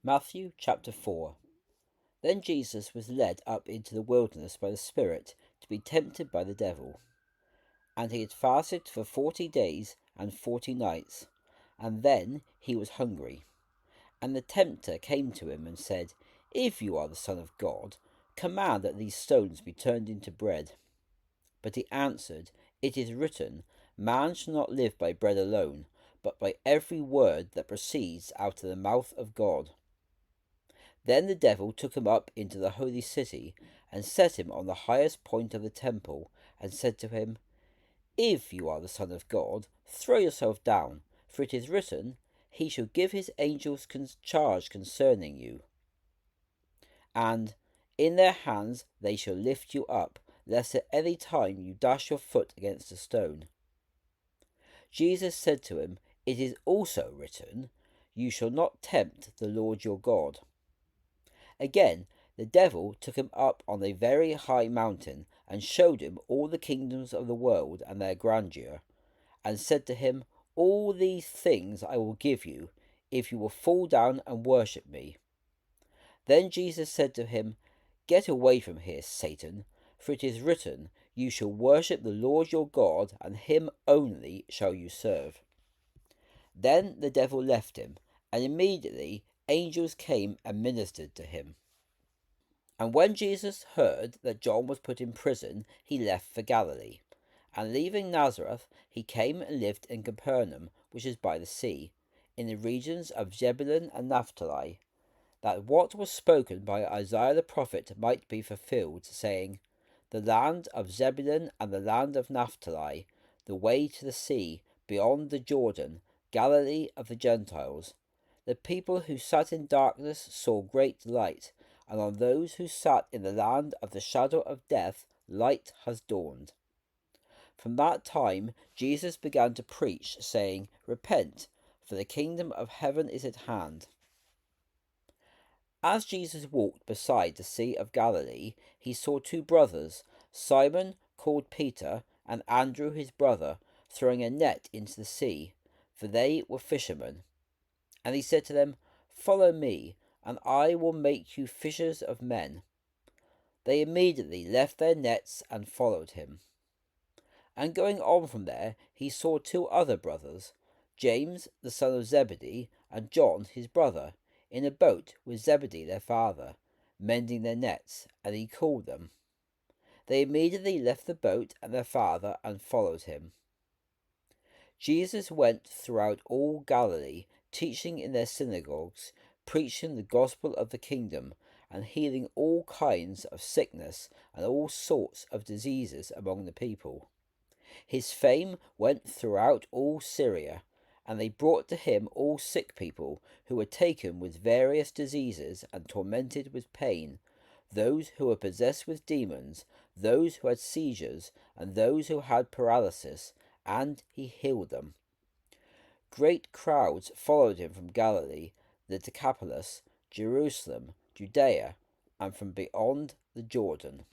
Matthew chapter 4. Then Jesus was led up into the wilderness by the Spirit to be tempted by the devil. And he had fasted for 40 days and 40 nights, and then he was hungry. And the tempter came to him and said, If you are the Son of God, command that these stones be turned into bread. But he answered, It is written, Man shall not live by bread alone, but by every word that proceeds out of the mouth of God. Then the devil took him up into the holy city, and set him on the highest point of the temple, and said to him, If you are the Son of God, throw yourself down, for it is written, He shall give his angels charge concerning you, and in their hands they shall lift you up, lest at any time you dash your foot against a stone. Jesus said to him, It is also written, You shall not tempt the Lord your God. Again, the devil took him up on a very high mountain, and showed him all the kingdoms of the world and their grandeur, and said to him, All these things I will give you, if you will fall down and worship me. Then Jesus said to him, Get away from here, Satan, for it is written, You shall worship the Lord your God, and him only shall you serve. Then the devil left him, and immediately angels came and ministered to him. And when Jesus heard that John was put in prison, he left for Galilee. And leaving Nazareth, he came and lived in Capernaum, which is by the sea, in the regions of Zebulun and Naphtali, that what was spoken by Isaiah the prophet might be fulfilled, saying, The land of Zebulun and the land of Naphtali, the way to the sea, beyond the Jordan, Galilee of the Gentiles. The people who sat in darkness saw great light, and on those who sat in the land of the shadow of death light has dawned. From that time Jesus began to preach, saying, Repent, for the kingdom of heaven is at hand. As Jesus walked beside the Sea of Galilee, he saw two brothers, Simon, called Peter, and Andrew his brother, throwing a net into the sea, for they were fishermen. And he said to them, Follow me, and I will make you fishers of men. They immediately left their nets and followed him. And going on from there, he saw two other brothers, James the son of Zebedee, and John his brother, in a boat with Zebedee their father, mending their nets, and he called them. They immediately left the boat and their father and followed him. Jesus went throughout all Galilee, teaching in their synagogues, preaching the gospel of the kingdom, and healing all kinds of sickness and all sorts of diseases among the people. His fame went throughout all Syria, and they brought to him all sick people who were taken with various diseases and tormented with pain, those who were possessed with demons, those who had seizures, and those who had paralysis, and he healed them. Great crowds followed him from Galilee, the Decapolis, Jerusalem, Judea, and from beyond the Jordan.